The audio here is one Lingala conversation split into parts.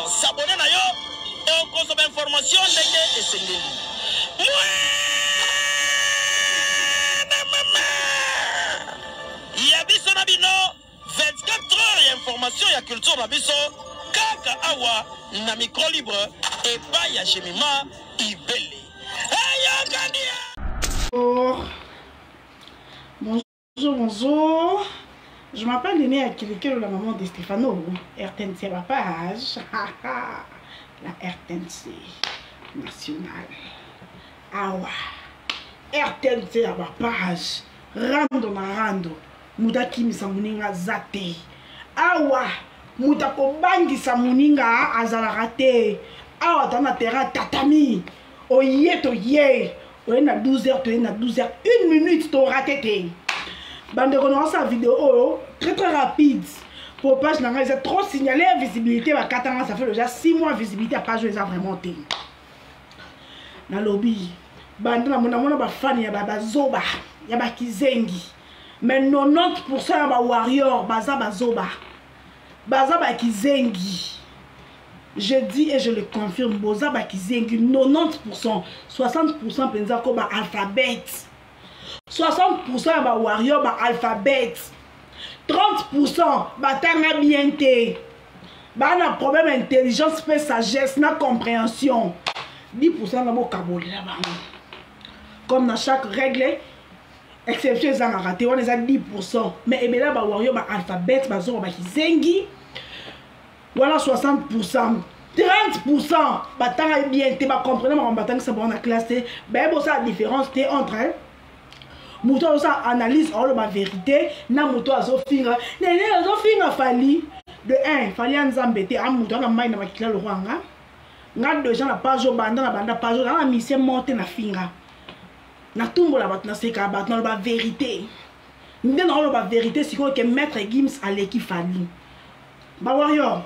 S'abonner na yo et consommer information ndenge esengeli. Ya biso na bino 24 heures ya information ya culture na biso kaka awa na micro libre et pas ya Jemima Ibele. Bonjour. Je m'appelle Néné Akileke, la maman de Stéphano. RTNC à ma page. La RTNC nationale. Awa. RTNC à ma page. Rando na rando. Muda kimisa muninga zate. Awa. Muda kobangi sa muninga azala te. Awa tana terrain tatami. Oye to ye. Oye na 12h, to ye na 12h. 1 minute to raté te. Bande de sa vidéo très rapide pour page n'a pas trop signalé la visibilité à 4 ans, ça fait déjà 6 mois visibilité à page où ils ont vraiment été na lobby bande na mona ba fan ya ba zoba ya ba kizengi mais 90% ya ba warrior baza zoba baza ba kizengi. Je dis et je le confirme, boza ba kizengi 90%, 60% penza ko ba alphabet, 60% ba warrior ba alphabet, 30% ba tanga bienté, ba na problème intelligence fait sagesse na compréhension, 10% na mo kaboli la ba. Comme dans chaque règle, exception les a raté, on les a 10%, mais et là ba warrior ba alphabet ba zo ba kizengi, voilà 60%. 30% ba tanga bienté ba comprendre ma batang ça bon na classé, ben bon ça la différence entre Mouto ça analyse la vérité na mouto azofinga nene azofinga fali de 1 fali anzambete a mouto na mai na makila le rwanga nga de gens na page banda na banda page na mission monter na finga na tumbo la batna seka batna la vérité ndé na la vérité siko que maître Gims aleki fali ba warrior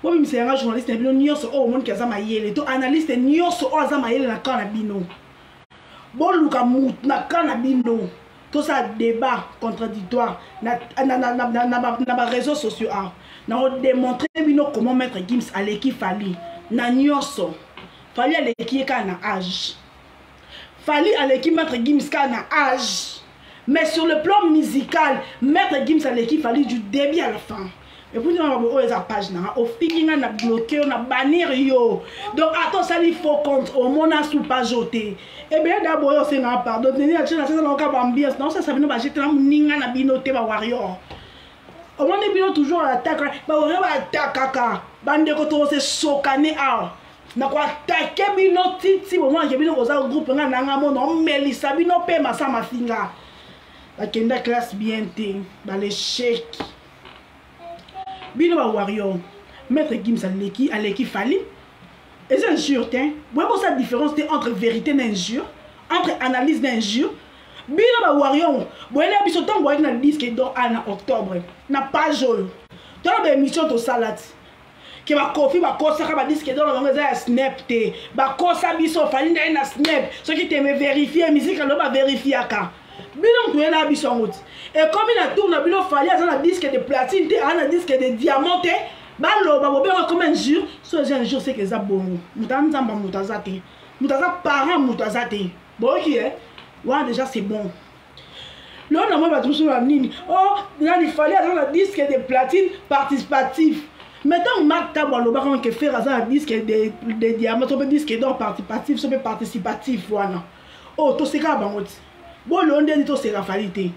bo mi se nga journaliste na bino nyonso o monde kaza mayele to analyste nyonso o aza mayele na kana bino bon luka mout na kana bino tout ça débat contradictoire na réseaux sociaux na démontrer bino comment mettre Gims aleki fali na nyonso fali aleki kana âge fali aleki mettre Gims kana âge mais sur le plan musical mettre Gims aleki fali du début à la fin. Et puis, on va voir page au feeling, on a bloqué, on a banni yo. Donc, attends, ça il faut compte au monde à sous page ôté. Et bien, d'abord, c'est un pardon. Tenez, tu as dans le ambiance. Non, ça veut dire que j'étais là, ninga na binoté, ba warrior. Au moins, bino toujours à l'attaque. Ba warrior va attaquer kaka. Bande koto se sokané a. Na kwa attaquer bino titi. Au moins, j'ai bino aux groupe nga nanga mo non melisa bino pe masa mafinga. La kenda classe bien té. Ba l'échec. Bino ba warrior maître Gims aleki fali et c'est injure tiens ouais pour cette différence entre vérité et injure entre analyse et injure bino ba warrior boyele biso tant boyele na disque d'or en octobre na page oyo dans ba émission to salade ke ba kofi ba kosa ba disque d'or na ngeza snap te ba kosa biso fali na snap ce qui te me vérifier musique lo ba vérifier aka bino to ela biso ngoti et comme il a tourné bino fali à un disque de platine te un disque de diamant te balo ba bobe comme un jour so un jour c'est que ça bon mutanzamba mutazate mutaza parent mutazate bon qui est ouais déjà c'est bon là on a pas tout sur la ligne oh là il fallait avoir un disque de platine participatif maintenant Marc Tabalo ba comment que faire un disque de diamant so disque d'or participatif so participatif voilà oh to c'est ka bangoti bon le on dit to c'est la qualité.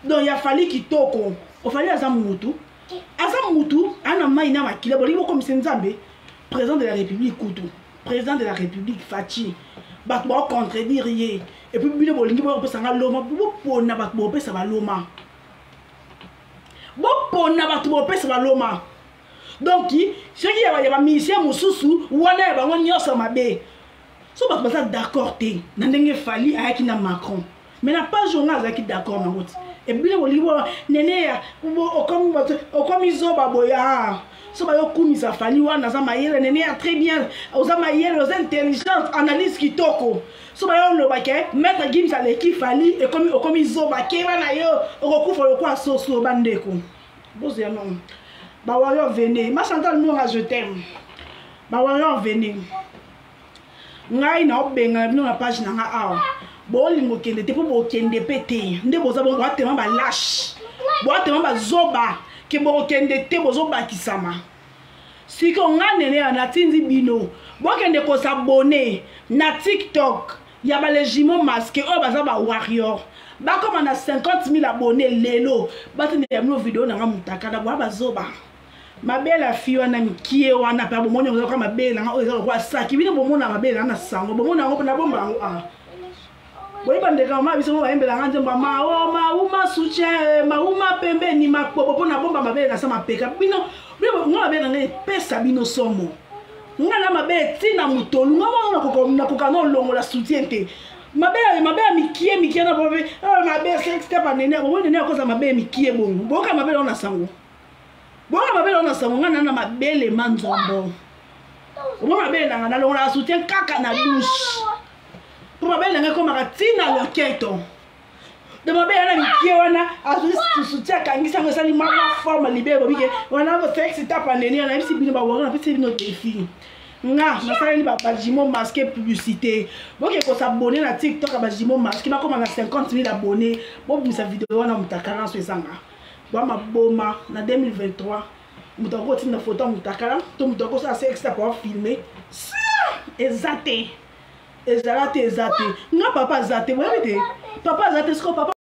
Donc il a fallu qu'il toque. Il fallait Azamutu. Azamutu, ana maina makila bolibo comme Nzambe, président de la République Koutou, président de la République Fachi. Batwa contredire yé. et puis bino bolingi bo pesa nga loma bo pona ba bo pesa ba loma bo pona ba bo pesa ba loma donc ce qui y a musicien mususu wana ba ngoni yosa mabe so ba pas d'accord te na ndenge fali ayaki na Macron mais na pas journal azaki d'accord na ngoti et bino bolingi bo nene ya okomi zoba boya so ba yo kumisa fali wana za mayele nene ya très bien oza mayele oza intelligence analyse kitoko so ba yo loba ke maître Gims aleki fali et comme okomi zoba ke wana yo okokufa lokwa soso bandeko bozo ya non ba wayo venez ma Chantal Monga je t'aime ba wayo venez ngai na obenga bino na page na nga awa bo lingo kende te po bo kende pété nde boza bo atema ba lâche bo atema ba zoba ke bo kende te bozo bakisama siko nganene na tinzi bino bo kende ko s'abonner na TikTok ya ba légimo masqué o baza ba warrior ba comme na 50 000 abonnés lelo ba tene ya no vidéo na nga mutaka na ba zoba mabela fi wana mikie wana pa bo monyo ko mabela nga o eza ko saki bino bo mona mabela na sango bo mona ngo na bomba ah boyi bandeka ma biso ba embela nga nzemba ma o ma uma soutien ma uma pembe ni makobo pona bomba mabela sa mapeka bino bino ngo mabela nga pesa bino somo nga na mabe tina mutolu nga na kokano longola soutien te mabela mikie na bobe mabe sex pa nene bo nene ko za mabe mikie bongo boka mabela na sango boka mabela na sango nga na mabele manzombo bo mabela na longola soutien kaka na douche pour mabela nga ko makatina le keto de mabela na mikie wana azu soutien kangisa ngo sali mama forme libere bobike wana bo sex pa nene na bisi bino ba wona bisi bino défi nga nasali ba jimo masqué publicité boke ko s'abonner na TikTok ba jimo masqué ba comme na 50 000 abonnés bo bimisa vidéo na mutakala so esanga ba maboma na 2023 mutako tina photo mutakala to mutako sa extra pour filmer exacté exacté nga papa zate bo yete papa zate sko papa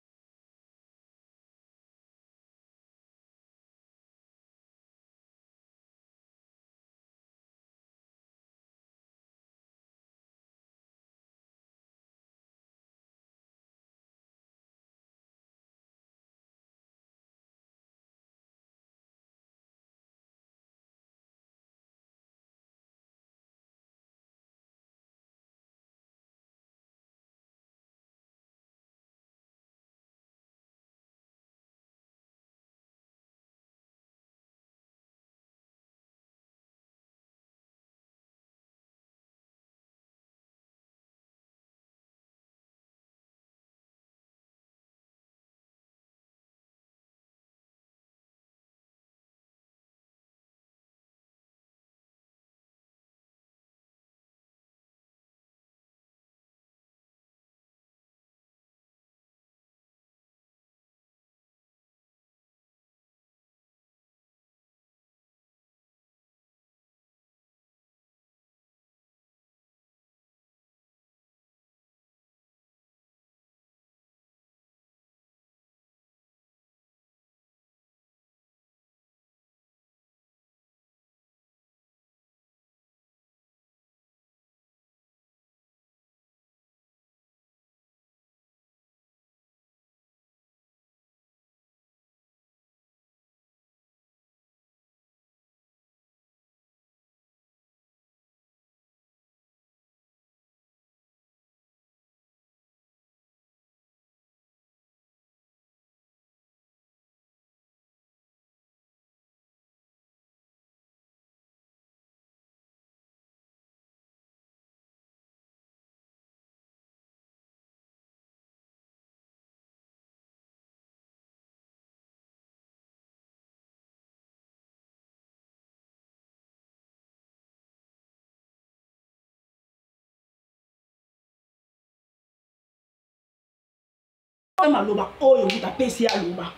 maloba oyo buta pesi aloba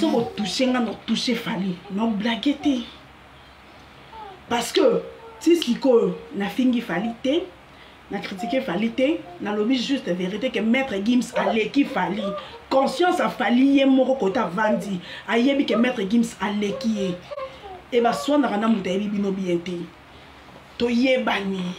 so bo toucher nga no toucher fali no blagueté parce que si siko na fingi fali te na critiquer fali te na lobi juste vérité que maître Gims aleki fali conscience a fali ye moko kota vandi ayebi que maître Gims aleki ye e ba swana kana muta yebi bino bien te to yebani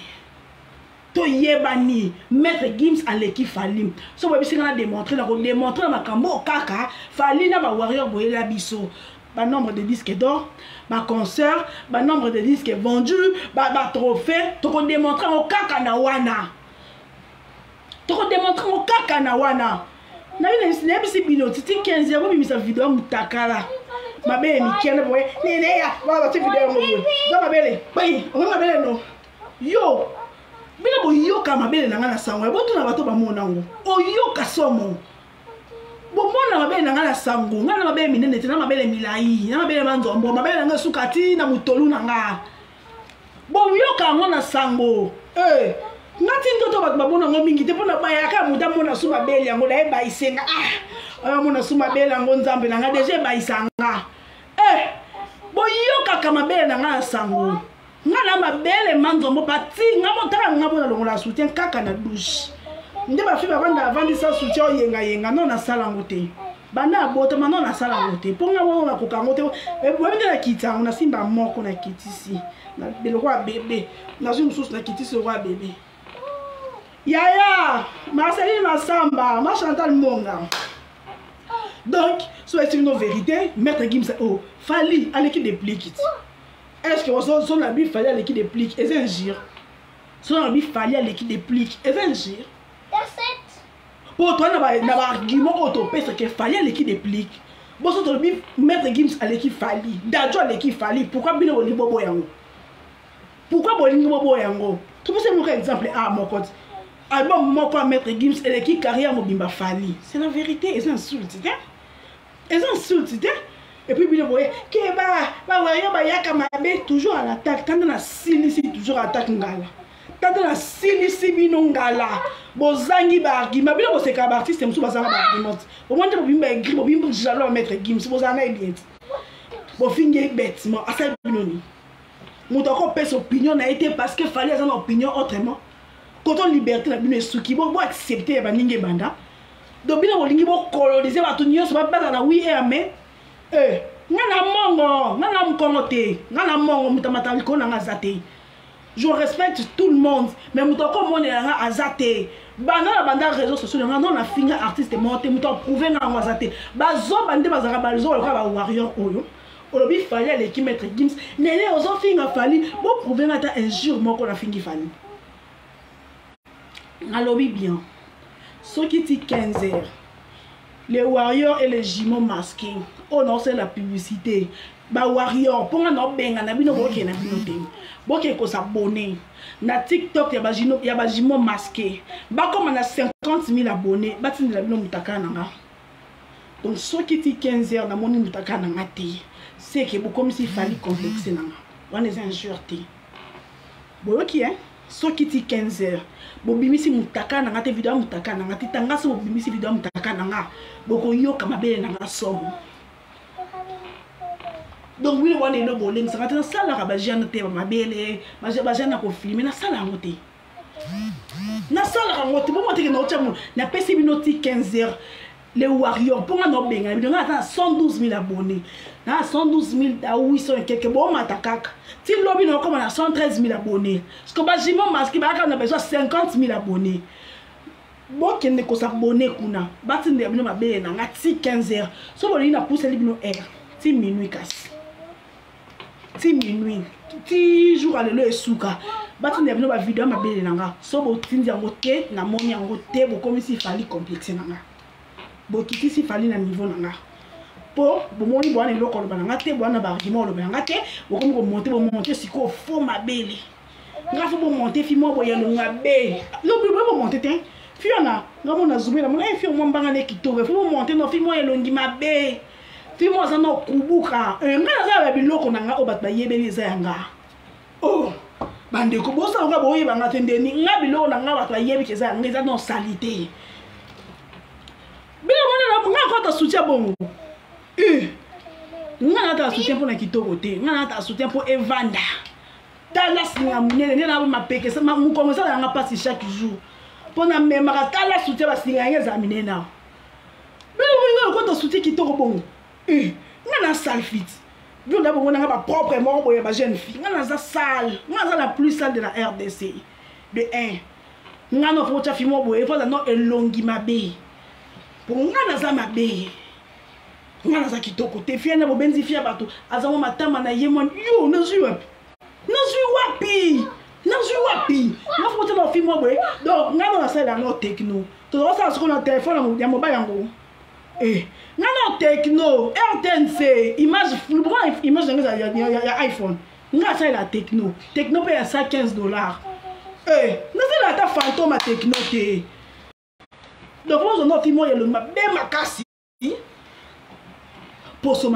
to yebani Maître Gims aleki Fally so ba bisi na démontrer na makambo kaka Fally na ba warrior boyela biso ba nombre de disques d'or ba concert ba nombre de disques vendus ba trophée to ko démontrer o kaka na wana na bine bisi bino titi 15 heures bimisa vidéo mutakala mabele mikene boye nene ya ba ti vidéo ngwe za mabele pai o mabele no yo bila bo yoka mabele na ngana sango bo tuna bato ba mona ngo o yoka somo bo mona mabele na ngana sango ngana mabele minene tina mabele milai na mabele manzombo mabele nga sukati na mutolu na nga bo yoka ngona sango ngati ndoto bato ba mona ngo mingi te pona bayaka muta mona su mabele yango na eba isenga mona su mabele yango nzambe na nga deja ba isanga bo yoka ka mabele na ngana sango ngana mabele manzombo pati ngamo taka ngamo na longola soutien kaka na douche nde ba fi ba banda avandi sa soutien yenga non na sala ngote bana bota ma non na sala ngote po ngamo na koka ngote bwende na kita na simba moko na kitisi na beloko a bébé na zoom sous na kitisi roi bébé yaya Marceline Massamba ma Chantal Monga donc c'est une vérité Maître Gims Fally à l'équipe de Plikit. Est-ce que son ami Fally à l'équipe de Plik est un gire? Son ami Fally à l'équipe de Plik est un gire? Pour toi, il y a un argument autopé, c'est que Fally à l'équipe de Plik. Bon, son ami Maître Gims à l'équipe Fally. Dadjo à l'équipe Fally. Pourquoi Bino Olibo Boyango? Pourquoi Bolingo Boyango? Tout c'est mon exemple à mon côté. Album Moko Maître Gims et l'équipe carrière Mobimba Fally. C'est la vérité, ils insultent, ils insultent, et puis bien voyez que toujours à l'attaque tant la silisi toujours attaque ngala tant la silisi binongala bozangi ba argument bien c'est ka artiste musu bazanga ba argument au moins de bimba écrit bimba jalo Maître Gims bozanga bien bo fingi bêtement à ça binoni mutako pèse opinion a été parce que Fally a une opinion autrement quand on liberté la bino suki bo accepter ba ninge banda donc bien bolingi bo coloniser ba to nyos ba bana oui et amen ngana mongo ngana mkongote ngana mongo mutamata likona ngazate. Je respecte tout le monde mais mutako mone nga azate banda réseaux sociaux nga non na finga artiste monté muto prouver nga ngazate bazo bande bazaka bazo ba warrior oyo olobi Fally à l'équipe Maître Gims nene ozo finga Fally bo prouver nga ta injure moko na fingi Fally alobi bien ce qui dit 15 heures. Les warriors et les jumeaux masqués. Oh non, c'est la publicité. Bah warrior, pour un benga na bino boke na bino te. Boke ko s'abonner. Na TikTok ya ba jumeaux masqués. Bah comme on a 50 000 abonnés, bah tin la bino mutaka nanga. Donc ce qui dit 15 heures na moni mutaka nanga te. C'est que comme si Fally complexé nanga. On les injure te. Bon qui hein? Ce qui dit 15 heures. Bobimisi mutaka nanga te vidéo mutaka nanga te tanga so bobimisi vidéo mutaka nanga boko yoka mabele nanga sobo donc oui on est no boleng ça na sala ka bajana te mabele bajana ko filmer na sala ngote na sala ka ngote bo mote ke no chamu na pesi binoti 15 heures les warriors pour no benga bidonga ata 112 000 abonnés na 112 000 à 800 et quelques bon matakaka ti lobby no comme on a 113 000 abonnés parce que bajimo masque ba ka na besoin 50 000 abonnés bon kende ko s'abonner kuna batinde bino mabele na ngati 15 heures so boli na pousse libino heure ti minuit kasi ti minuit ti jour à le suka batinde bino ba vidéo mabele nanga so bo tindi yango te na moni yango te bo comme si Fally complexe nanga bo kiti si Fally na niveau nanga po bo moni bo ana loko lo bananga te bo ana ba argument lo bananga te bo comme ko monter siko fo mabele nga fo bo monter fi mo bo yelo ngabe lo bo monter te fiona ngamo na zoomé na mona fi mo mbanga ne kitoko fo bo monter no fi mo elongi mabe fi mo za no kubuka nga za ba biloko nanga o bat ba yebeli za yanga oh bande ko bosa nga bo yeba nga tendeni nga biloko nanga bat ba yebi ke za nga no salite bila mona nga ko ta soutien bongo nga na ta soutien pour na kitoko te nga na ta soutien pour Evanda tala singa munene ne na ba mapeke sa mu commencer na nga passer chaque jour pour na même tala soutien ba singa ngeza minena bila mona ko ta soutien kitoko bongo nga na salfit bio na bongo nga ba propre mort boye ba jeune fille nga na za sale nga za la plus sale de la RDC de 1 ngano faut cha fimo boye faut no elongi mabe pour ngana za mabe ngana za kitoko te fia na bobenzi fia bato azamo matama na yemon yo nazui wapi na faut cha no fimo boye donc ngano na sala no techno to ça ce qu'on a téléphone ya mobile yango ngano techno RTNC image ya iPhone nga ça la techno paye à ça $15 nous c'est la fantôme à techno te donc nous on a filmé le même makasi pour ce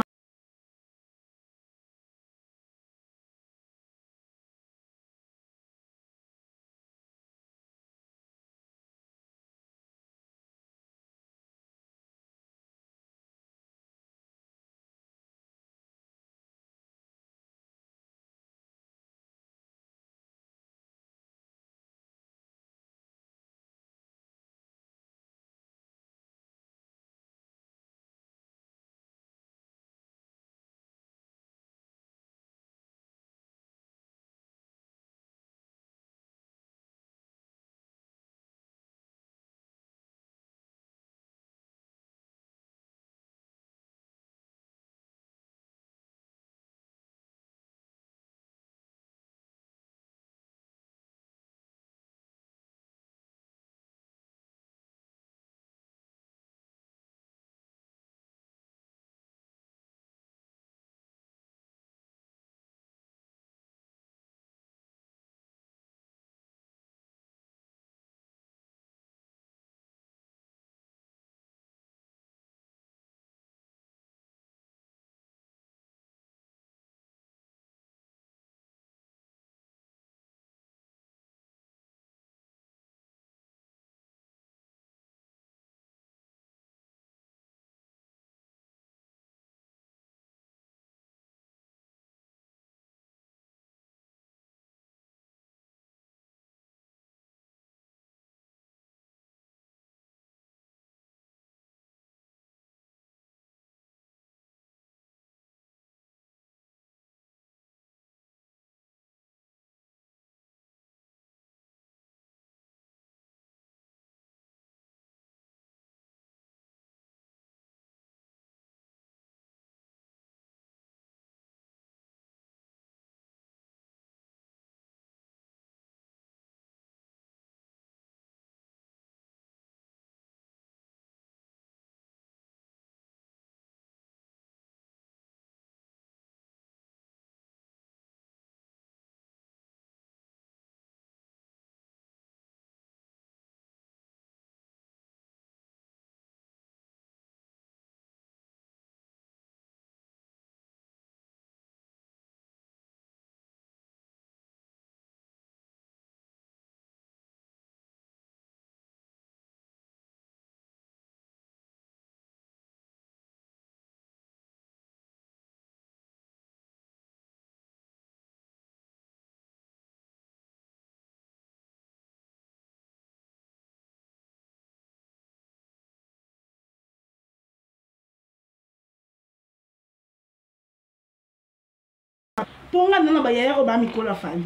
pour nga nana ba yaya ba mikola fali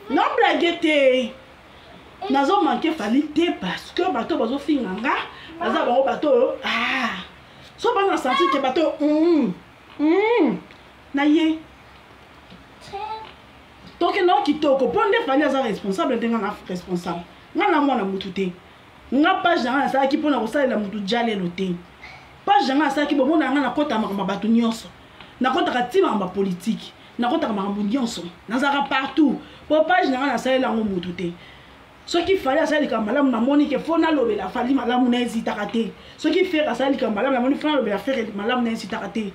non blague te nazo manquer fali te parce que bato bazo finganga baza ba bato so ba na sentir que bato na ye donc non kitoko ponde fali aza responsable de nga responsable nga na mwana mutu te nga page na sa ki pona ko salela mutu jale lote page na sa ki bo mona nga na kota makamba bato nyonso na kota ka tima ba politique na kota ka makamba nyonso na zaka partout po page na nga na salela ngo mutu te ce qui fallait ça les malamu na moni ke fona lobela fali malamu na hésita raté ce qui fait ça les malamu na moni fona lobela faire malamu na hésita raté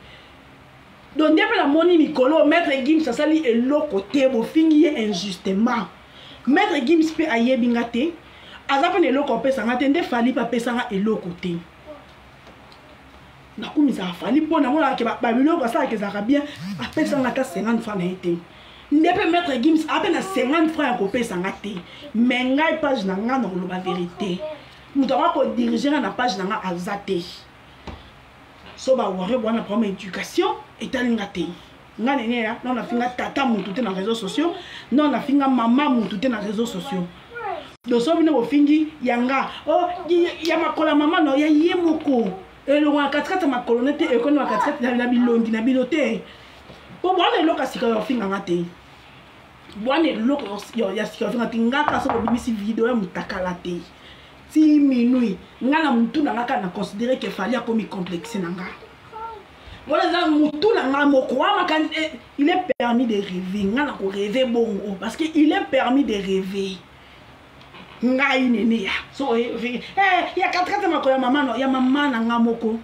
donc depuis la moni mikolo maître Gims ça sali eloko te bo fingi injustement maître Gims pe ayebinga te azape ne eloko pesa ngate nde fali pa pesa nga eloko te na kumisa fali pona mona ke ba biloko ça ke za bien apesa ngata 50 francs na été Ndepe maître Gims appelle à 50 francs à copier sans rater. Mais ngai page nanga non la vérité. Nous devons diriger la page nanga azate. So ba ware bona première éducation et talingate. Nga nene ya non na finga tata mututé dans les réseaux sociaux, non na finga maman mututé dans les réseaux sociaux. doso bino bofingi yanga oh ya makola mama no ya yemoko elongo na katikati makolo nete ekono na katikati na bilongi na bilote po bwana eloka sika yo finga ngate bwana eloka ya sika yo finga tingaka so bimisi video ya mutakala te ti minui ngana mutu na ngaka na considérer que fallait comme complexe nanga voilà ça mutu na nga moko makani il est permis de rêver ngana ko rêver bongo parce que il est permis de rêver ngai nene ya so ya katikati makola mama no ya mama na nga moko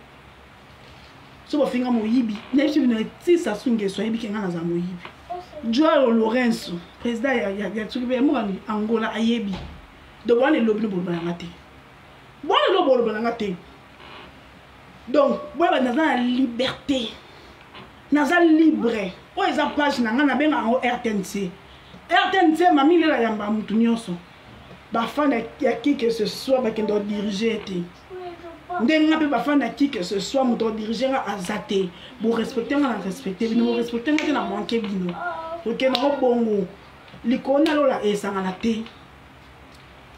so bofinga moyibi na biso bino ti sasunge so yibi kenga na za moyibi Joao Lourenço président ya tsukibe mo Angola ayebi do wane lobi no bolobana ngate wane lo bolobana ngate donc boba na liberté naza libre o eza page na nga na benga en RTNC mami lela yamba mutu nyonso bafana ya qui que ce soit bakendo diriger te ndenga pe bafana qui que ce soit muto diriger nga azate bo respecter nga na respecter bino bo respecter nga na manquer bino ok na bongo likona lola esanga na te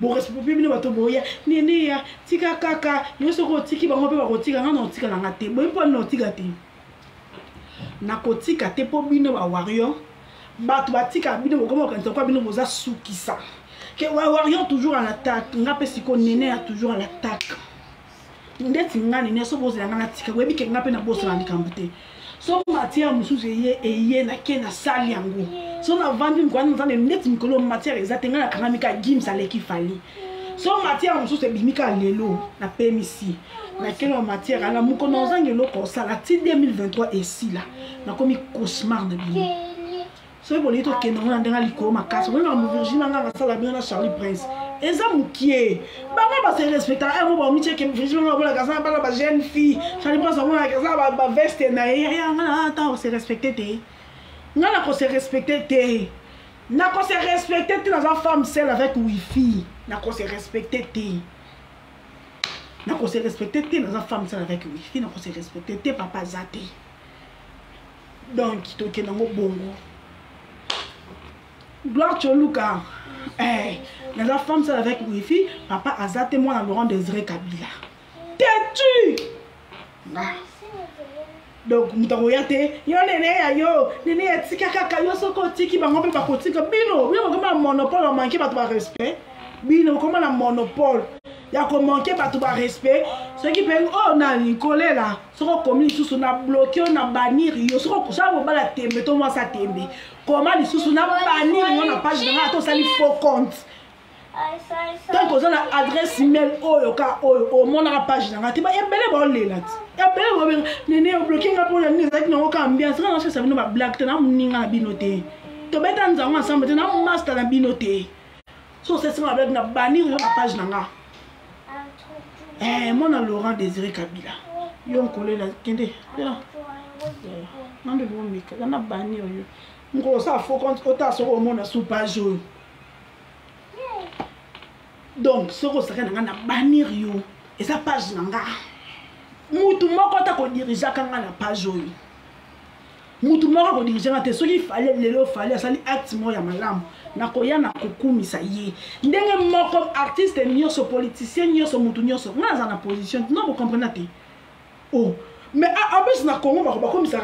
bo respecter bino bato boya nene ya tika kaka yoso ko tiki bango pe bakotika nga na tika nga te bo ipo na tika te na kotika te po bino ba warrior bato batika bino bokoma kanisa kwa bino boza sukisa que warrior toujours à l'attaque ngape siko nene a toujours à l'attaque ndeti ngani ne so bozo ngana tika webi ke ngape na boso na ndikambute so matière mususu eye na ke na sali yango so na vandi mkwani mzane ndeti mikolo matière ezate ngana kangamika gims aleki fali so matière mususu ebimika lelo na PMC na kelo matière ala mukono zangelo ko sala ti 2023 et si là na komi cauchemar de bino so bon ito ke na ndenga liko makasa wena mu Virginie nga sala bien na Charlie Prince eza mukie banga ba se respecter mo ba miche ke Virginie nga bola kasa ba ba jeune fille Charlie Prince mo na kasa ba veste na ya nga ta se respecter te nga na ko se respecter te na ko se respecter te na za femme seule avec wifi na ko se respecter te na ko se respecter te na za femme seule avec wifi na ko se respecter te papa zate donc to ke na ngo bongo Gloire Choluka. Dans la femme seule avec wifi, papa Azate moi dans Laurent Désiré Kabila. T'es-tu? Donc mutakoyate yo nene ya yo nene ya tika kaka yo soko tiki bango pe bakotika bino bino comme un monopole on manquer pas de respect bino comme un monopole ya ko manquer pas de respect ce qui peut oh na Nicolas là soko comme sous na bloqué on a bannir yo soko ça va bala tembe to moi ça tembe comment les sous na bannir on a page dans to ça il faut compte tant qu'on a adresse email oyoka oyo mon na page dans te ba ebele ba lela ti ebele ba nene o bloqué nga pour la nini zaki na oka ambiance na cherche bino ba black te na muninga na bino te to beta nzango ensemble te na master na bino te so c'est ça avec na bannir yo na page nga mon Laurent Désiré Kabila yo nkole la kende là nande bo mika na bannir yo ngo ça faut compte ota so o mona sous page yo. Donc ce que ça na bannir yo et sa page nanga mutu moko ta ko diriger kanga na page yo mutu moko ko diriger te so li fallait lelo fallait sali acte mo ya malamu na ko ya na kokumisa ye ndenge moko artiste nyoso politicien nyoso mutu nyoso ngaza na position non vous comprenez te oh mais en plus na Congo ba komisa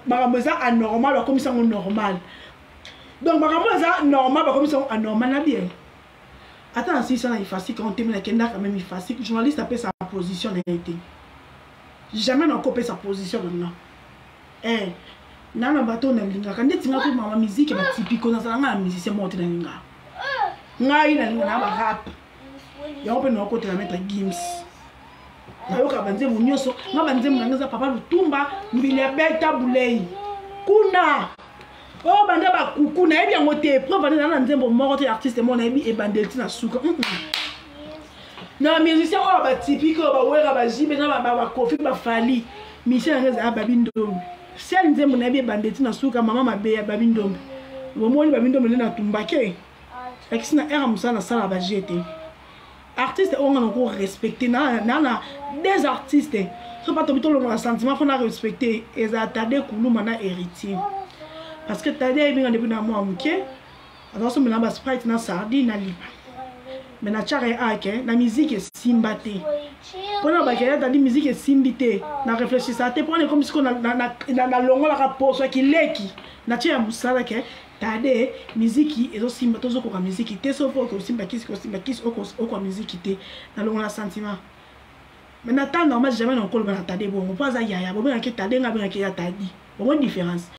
makambo eza anormal ba komisa normal donc makambo eza normal ba komisa anormal na bien. Attends, si ça est facile quand on termine la kenda quand même facile. Le journaliste appelle sa position d'arrêté. Jamais n'a coupé sa position maintenant. Nana bateau na linga quand tu n'as pas ma musique et ma typique on a ça la musicien monte na linga. Ngai na linga na ba rap. Ya on peut nous côté la mettre Gims. Na yo ka banze mu nyoso, na banze mu ngeza papa Lutumba, mbile beta bulei. Kuna oh bande ba kuku na ebi ngote preuve na nzembo moko te artiste mo na ebi e bandelti na suka na musicien o ba typique ba wera ba jibe na ba kofi ba fali mission ngeza babindombe sel nzembo na ebi e bandelti na suka mama mabe ya babindombe bo moni babindombe na tumbake akisina era musana sala ba jete artiste on a encore respecté na des artistes so pas tobito le sentiment faut na respecter et attarder kuluma na héritier. Parce que tu as dit que tu as dit que tu as dit que tu as dit que tu as dit mais na tchare ake na musique simba te pona bakela tandi musique simbi te na réfléchissa te pona comme si ko na longola ka poso ki leki na tia musala ke tade musique ezo simba tozo ko musique te so ko simba kisi ko musique te na longola sentiment mais na temps normal jamais na ko ba tade bon pas ya ya bon ke tade nga bien ke ya tadi bon différence.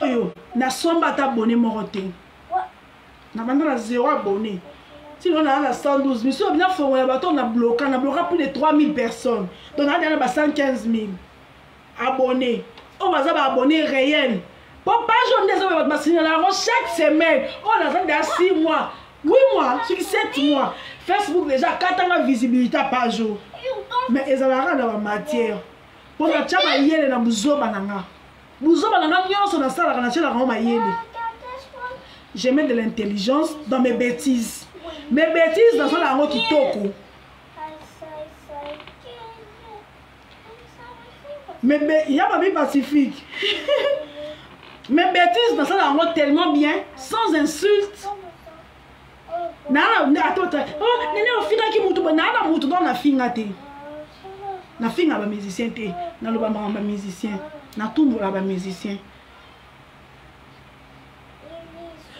Yo, na somba ta abonné morote. Na banda na 0 abonné. Si on a 112 000, si on a fait un bateau, on a bloqué plus de 3000 personnes. Donc on a 115 000 abonnés. On va avoir abonnés réels. Pour pas journée, on va signer chaque semaine. On a 6 mois, 8 mois, 7 mois. Facebook déjà 4 ans de visibilité par jour. Mais ils ont dans la matière. Pour la chama yele na buzoba nanga. Buzoba nanga nyonso na sala kana chela ngoma yele. Je mets de l'intelligence dans mes bêtises. Mes bêtises dans la ngo kitoko. Mais il y a pas bien pacifique. Mes bêtises dans la ngo tellement bien, sans insultes. Nana attends. Oh, nene ofina ki mutu nana mutu dans la finga te. Na finga ba musicien te, na loba ba musicien, na tumbola ba musicien.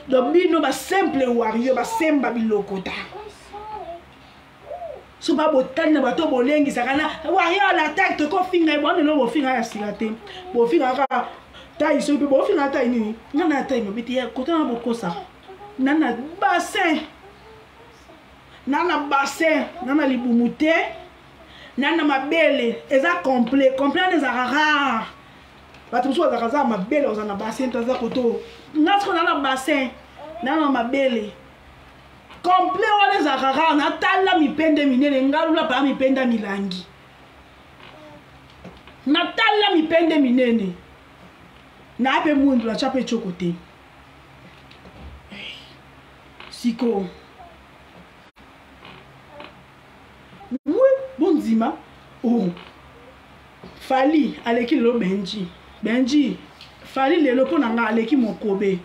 Donc bino ba simple warrior ba semba bilokota. So ba botani na bato bolengi sakana warrior l'attaque te ko finga bon no bo finga ya silate. Bo finga ka tai so bo finga tai ni. Nana tai mo biti ya kota na bokosa. Nana bassin. Nana bassin, nana libumute. Nana mabele, eza complet, complet les rare. Bato so za mabele ozana bassin taza koto. Natko nana bassin, nana mabele. Complet wale za rare, na tala mipende minene ngalula pa mipenda milangi. Na tala mipende minene. Na ape mundu la chape chokote. Siko. Oui, bon dima. Oh. Fali aleki lo Benji. Benji. Fali le lopo nanga aleki mokobe.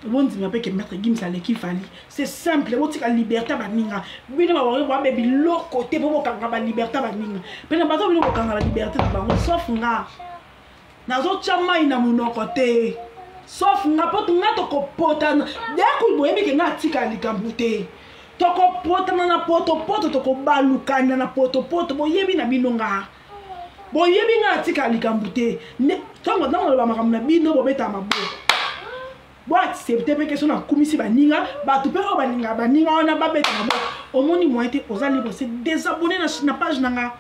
Bon dima pe ke maître Gims aleki Fali. C'est simple, woti ka liberté ba ninga. Bino ba wori ba bebi lo côté bo kanga ba liberté ba ninga. Pena ba to bino kanga ba liberté ba bango sauf nga. Nazo chama ina monoko te. sauf nga poto nga toko potana dès que boyebi ke nga tika likambo te toko potana na poto toko balukana na poto boyebi na bino nga boyebi nga tika likambo te tongo ntango loba makambo na bino bobeta maboko bo accepte pe question na kumisi baninga bato pe o baninga wana babeta maboko omoni moyen te oza libre c'est désabonner na page nanga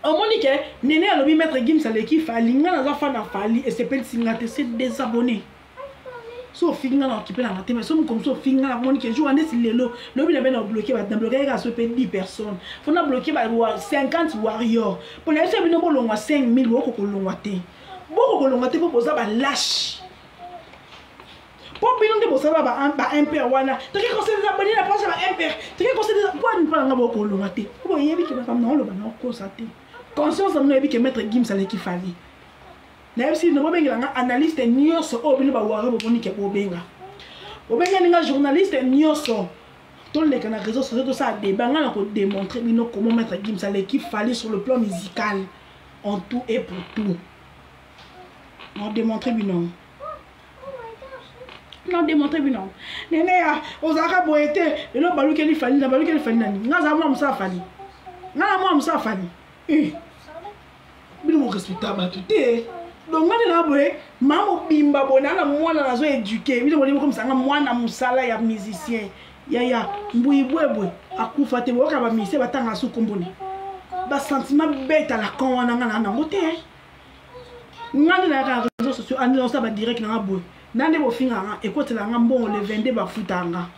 omoni ke nene alobi maître Gims aleki fali nga naza fa na fali et c'est pas singa te c'est désabonner so finga na occupé na matin mais so comme so finga na moni ke jour ande si lelo lobi na bena bloquer ba bloquer ka so pe 10 personnes faut na bloquer ba 50 warriors pour na se bino bolongwa 5000 boko kolongwa te po poza ba lâche pour bino de bossa ba impère wana to ke conseiller za bani na page ba impère to ke conseiller pour ne pas nga boko kolongwa te bo yebi ke ba na lo ba na ko sa te conscience amno yebi ke maître Gims aleki fali na si no bobenga nga analyste nyonso o bino ba waro boni ke bobenga nga journaliste nyonso to le kana réseaux sociaux to ça débat nga ko démontrer bino comment maître Gims aleki fali sur le plan musical en tout et pour tout on démontrer bino nene ya ozaka boete elo baluke li fali nani nga za mwa musa fali bino mo respectable tout te donc ngani na boye mamo bimba bonana mwana nazo éduquer bino boli comme ça nga mwana musala ya musicien ya mbuyibwebwe akufa te boka ba mise batanga su komboni ba sentiment beta la kon wana nga na ngote ngani na ka réseaux sociaux andi on ça ba direct na boye nande bo finga nga écoute la nga mbongo le 22 ba futanga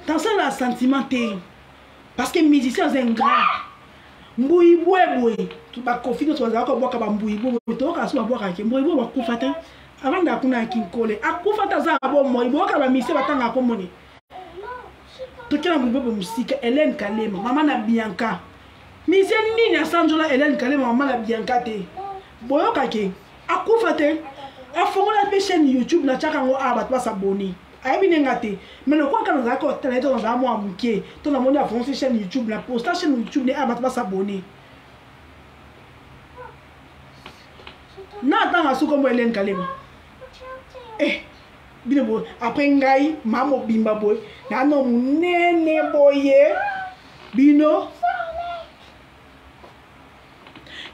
dans ça la sentiment te parce que musicien c'est un grand mbuyibwebwe ba kofi to za ko boka ba mbuyibwebwe to ka so boka ke mbuyibwebwe akufa te avant da kuna kinkole akufa ta za bo mo iboka ba mise batanga ko moni to kila mbuyibwebwe musika Hélène Kalema mama na Bianca mise nini asanjola Hélène Kalema mama na Bianca te boyoka ke akufa te afongola pe chaîne YouTube na chaka ngo abat pas abonné ayebi ngate mais le quoi quand on a ko télé to za mo amuke to na moni afoncer chaîne YouTube la posta chaîne YouTube ne abat pas abonné na tanga su comme Hélène Kalema bino bo après ngai mamo bimba boy na no munene boye bino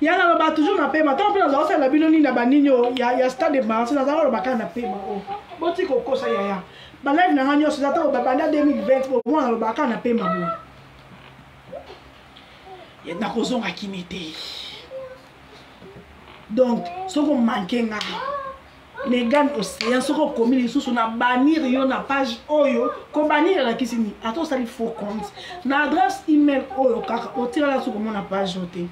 yana ba toujours na pema tant pena za la bino ni na baninyo ya stade de marché na za ba kana pema o boti ko kosa ya ba live na nganyo so za ta ba banda 2020 bo mwana ba kana pema bo ya na kozonga kimite donc soko manquer nga Megan Océan soko komi lisusu na banir yo na page oyo ko banir la kisini ato sali faux compte na adresse email oyo kaka otira la soko na page oté.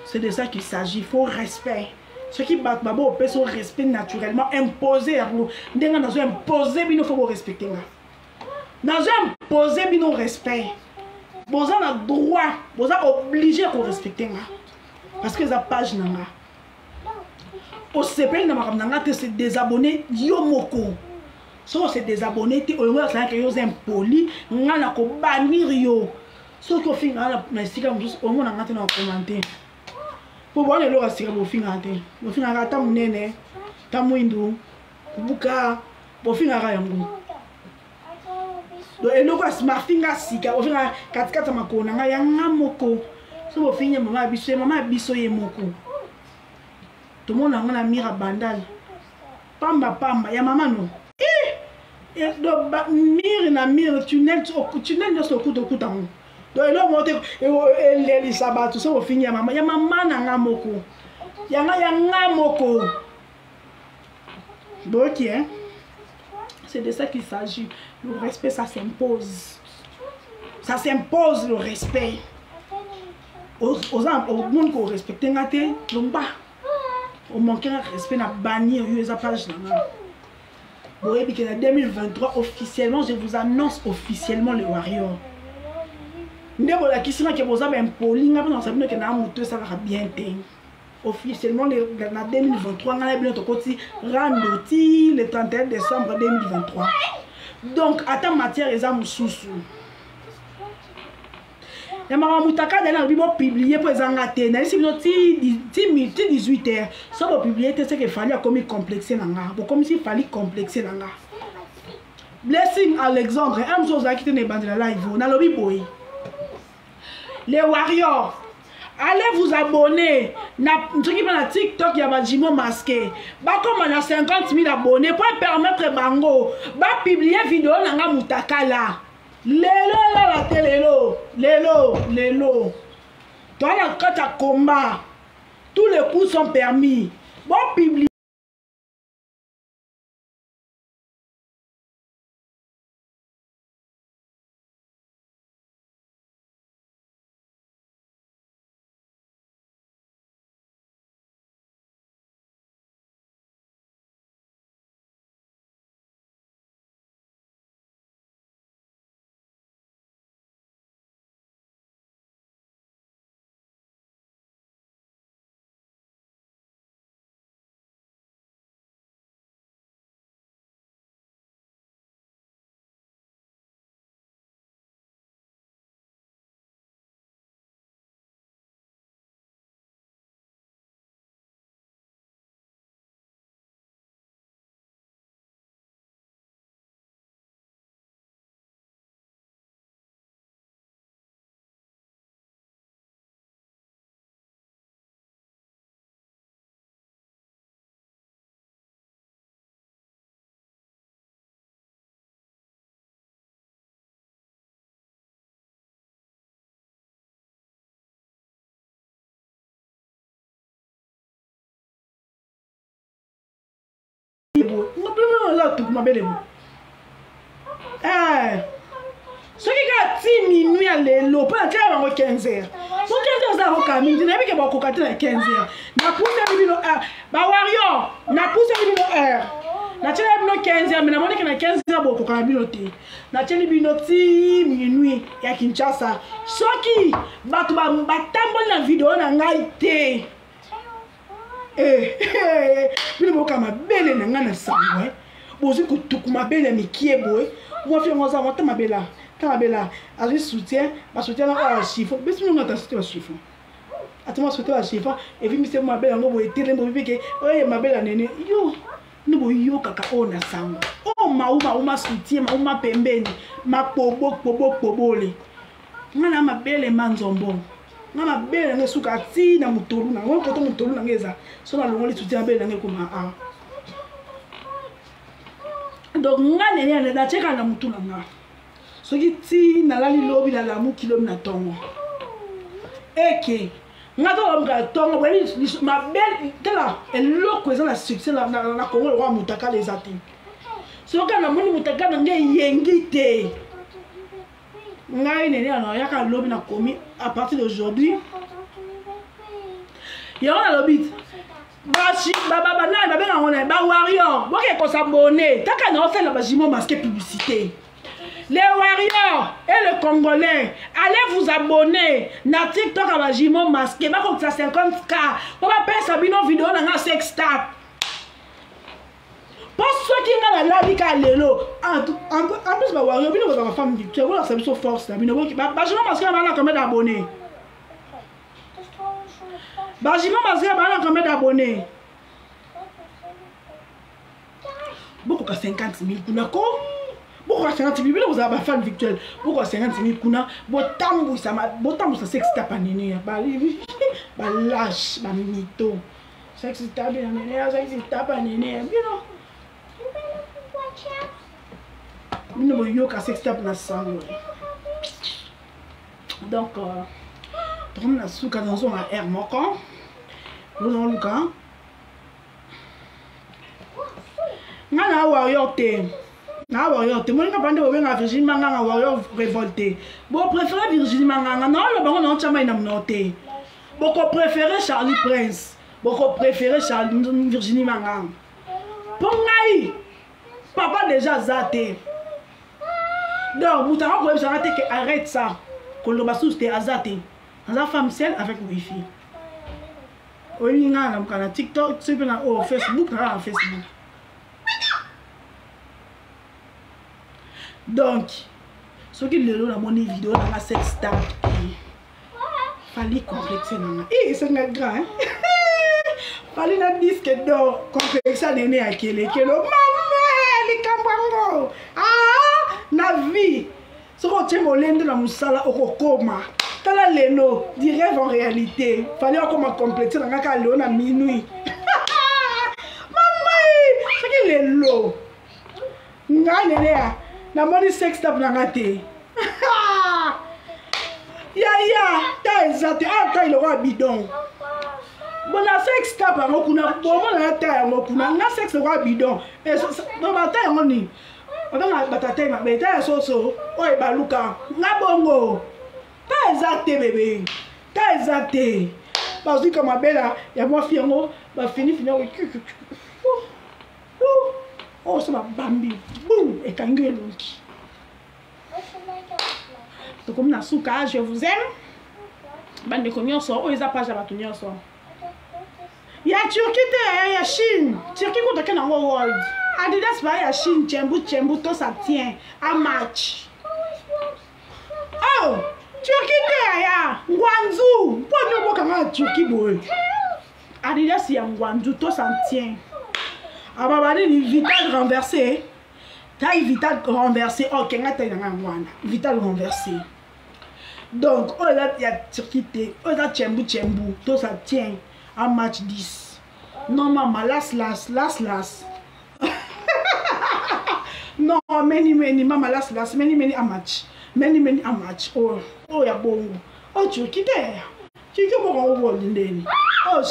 C'est de ça qu'il s'agit, il faut respect. Ce qui bat babo peut son respect naturellement imposé à vous. Denga dans imposer bino faut respecter là. Dans imposer bino respect. Boza na droit, boza obligé à respecter là. Parce que la page nanga. Au CP na makam nanga te se désabonner yo moko. So se désabonner te o nga ça que yo impoli, nga na ko bannir yo. So ko finga na sika musu o nga ngate na commenter. Pour voir les lois, c'est que vous finissez. Vous finissez à ta mounene, ta mouindou, buka, vous finissez à yango. Donc, et le roi, ma finga sika, vous finissez à 4 makona, nga yanga moko. So vous finissez maman biso ye moko. Tout le monde a un mira bandal. Pamba, ya maman non. Et donc, mire na mire, tunnel, de ce coup de coup d'ango. Donc là monte les sabat tout ça au fin ya maman na ngamoko ya ngamoko donc c'est de ça qu'il s'agit. Le respect ça s'impose le respect aux monde qu'on respecte ngate lomba au manquer respect na bannir les page na boye bi que en 2023 officiellement je vous annonce officiellement le warrior. Ndebo la kisina ke boza ba impoli nga na sabino ke na mutu ça va bien te officiellement en 2023 ngala bino to koti randoti le 31 décembre 2023 donc ata matière eza mususu ya mama mutaka dana bibo publier pour ezanga te na isi bino ti 18h so bo publier te c'est que fallait comme complexer nanga bo comme si fallait complexer nanga Blessing Alexandre am zo za kite ne bandela live na lobi boy les warriors allez vous abonner na truc na TikTok ya Bajimo masqué ba comme na 50 000 abonnés pour permettre bango ba publier vidéo nanga mutaka là lelo la télé lelo toi la quand tu combat tous les coups sont permis bon publier non plus là tout ma belle ce qui a 10 minuit à l'élo pas à 15h so 15h ça au camino n'a pas que ba kokate na 15h na pousse bino ba warrior na pousse bino na tchela bino 15h mais na moni que na 15h ba kokana bino te na tcheli bino 10 minuit ya Kinshasa soki batu ba tamboli na vidéo na ngai te bino bokama bele na nga na sango bozi kutukuma bele mikie boy moi fi ngoza mo tamabela azui soutien ba soutien na chiffon besi no ngata soutien ba chiffon atama soutien ba chiffon et vi mi se mo bela ngo boy tele mo bibeke oye mabela nene yo no boy yo kaka ona sango o mauma soutien mauma pembeni makpobole ngana mabele manzombo ngana bele ne suka ti na mutolu na ngo koto mutolu na ngeza so na longoli soutien bele na ngeko ma donc ngane ne na cheka na mutulu na soki ti na lali lobi na lamu kilo na tongo eke ngato omga tongo bwe ma belle kala eloko eza na succès na Congo roi mutaka les ati soka na moni mutaka na nge yengi te ngai nene na yaka lobi na komi à partir d'aujourd'hui ya on a lobi bashi baba na benga ngona ba warrior boke ko s'abonner taka na fait la Bajimo masqué publicité. Les warriors et les Congolais, allez vous abonner na TikTok à Bajimo masqué. Ba ko 50K. On va faire Sabino vidéo na sex tap. Pour ceux qui ont la labika lelo, en plus ba warrior bino ba femme victoire, voilà ça so force. Bino Bajimo masqué ba na combien d'abonnés? Bajimo masqué ba na combien d'abonnés? Beaucoup à 50 000 kunako. Pourquoi 50 000 vous avez fan virtuel? Pourquoi 50 000 kuna? Botambu ça sex tap anene ya bali ba lâche ba mito. Sex tap anene ya sex tap anene ya bino. Bino mo yoka sex tap na sango. Donc on a souka dans un air moko. Nous luka. Ngana warrior te. Na warrior te. Moninga bande bo benga Virginie Manganga warrior révolté. Bo préféré Virginie Manganga. Non le bango non chama ina mnote. Bo ko préféré Charlie Prince. Bo ko préféré Virginie Manganga. Pongai. Papa déjà zaté. Donc mutara ko ebisa ngate que arrête ça. Koloba sous te azaté. Aza femme seule avec wifi. Olinga na mkana TikTok, sur na Facebook na Facebook. Donc, ce qui est là, mon vidéo, dans la sex tap, fallait complexer nana. C'est un grand. Hein? Fallait un disque d'or complexer néné à Kele. Maman, les cambango. Ah, na vie. Ce qu'on tient au lende la moussala au coma. Tala lelo, du rêve en réalité. Fallait encore compléter dans la léon à minuit. Maman, c'est que lelo. Nga néné à. Na moni sex tap na ngate. Ya, ta exacte. Ah, ta il aura bidon. Bon, la sex tap à mokuna. Bon, la ta à mokuna. Na sex aura bidon. Et dans la taille, on y. On a batata ma bête à soso. Oi, baluka. Na bongo. Ta exacte, bébé. Ta exacte. Parce que comme ma belle, il y a moi fiango. Bah, fini. Oh, c'est ma bambi. Boum. Et quand il est longi. Donc, comme Nasuka, je vous aime. Bande de cognon sort. Oh, ils a pas déjà battu sort. Il y a Turquie, il y a Chine. Turquie contre quel world. Adidas va y a Chine. Tchembou, tout ça tient. Un match. Oh, Turquie, il y a Guangzhou. Pourquoi nous avons Turquie, boy? Adidas, il y a Guangzhou, tout ça tient. Ah, bah, vital renversé. Taille vital renversé. Oh, Kenga taille dans un vital renversé. Donc, oh là, il y a Turquie, oh là, Tchembou, tout ça tient. Un match 10. Non, maman, las. Non, many, maman, las, many, un match. Many, un match. Oh, il y a bon. Oh, Turquie, tu peux voir au world. Oh,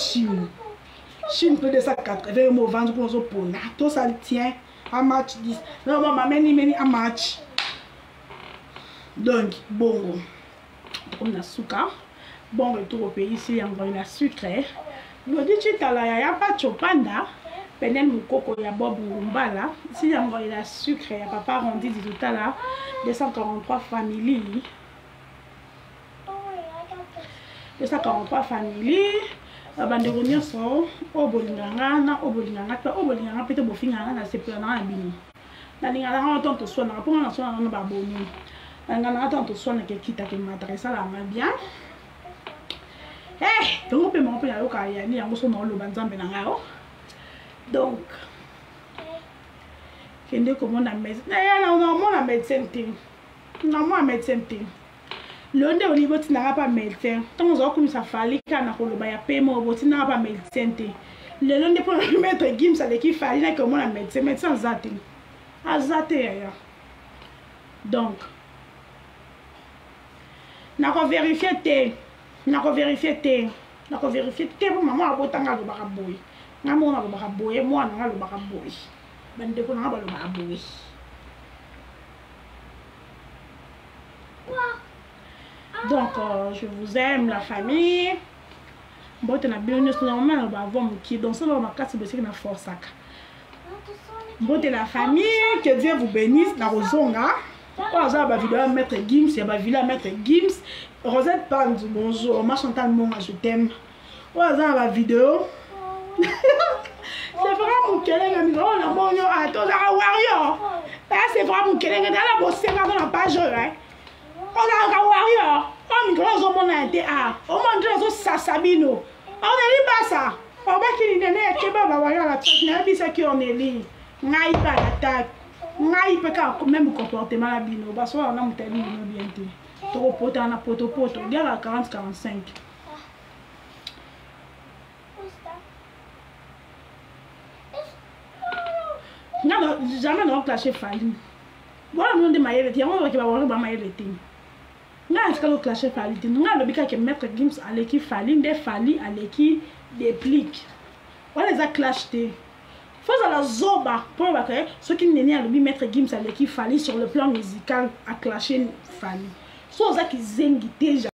Chine peut de ça 80 mots, vendre pour nous pour là. Tout ça tient. Un match 10. Non, maman, many, un match. Donc, bon. Comme la souka. Bon retour au pays, ici, il y a encore une sucrée. Le dit il n'y a pas de chopanda. Pendant mon coco, il y a Bob Mbala. Ici, il y a encore une sucrée. Il y a papa arrondi du tout à l'heure. 243 familles. 243 familles. Bande de réunions sont au Bolingana, peut-être au Fingana, c'est plus un bini. La ligne à la tante soit pour un soin en barboni. La tante soit qui quitte à qui m'adresse à la main bien. Eh, donc on peut m'en faire au cas où il y a un morceau dans le banzan benangao. Donc, je ne sais comment on a médecin. Non, on a médecin. Non, on a médecin. L'onde au niveau tu n'as pas médecin. Tant on comme ça fallait qu'on a le bail à paiement, tu n'as pas médecin. Le l'onde pour mettre Gims à l'équipe fallait que moi la médecin zaté. À zaté ailleurs. Donc, n'a pas vérifié tes. N'a pas vérifié tes. N'a pas vérifié tes pour maman a beau tanga le baraboui. N'a mon a le baraboui, moi n'a le baraboui. Ben de qu'on a le baraboui. Donc, je vous aime, la famille. Bon, tu as bien eu ce moment, on va voir mon kid. Donc, ça, on va casser le na force. Bon, la famille, que Dieu vous bénisse. La Rosonga. On va vidéo mettre Gims, il y a vidéo mettre Gims. Rosette parle du bonjour. Moi, Chantal Monga, je t'aime. On va vidéo. C'est vraiment mon kélé, on a bon, à tous les warriors. C'est vraiment mon kélé, on a la bosse dans la page. On a un warrior. On a été à. On a un Sabino. On a dit ça. On va qu'il y ait un warrior à la tête. On a dit ça qu'on est lié. On a eu pas l'attaque. On a eu pas même comportement à Bino. Parce qu'on a un terme bien. Trop pote, on a poto. Regarde à 40-45. Non, jamais on va clasher Fali. Voilà, on a maillé le thé. On va qu'il va avoir maillé le thé. Nga est-ce que clasher Fali? Nga le bika que mettre Gims à l'équipe Fali, des Fali à l'équipe des pliques. Voilà les a clashé. Faut à la zoba pour que ceux qui n'est à lui mettre Gims à l'équipe Fali sur le plan musical à clasher Fali. Soit aux qui zengi déjà.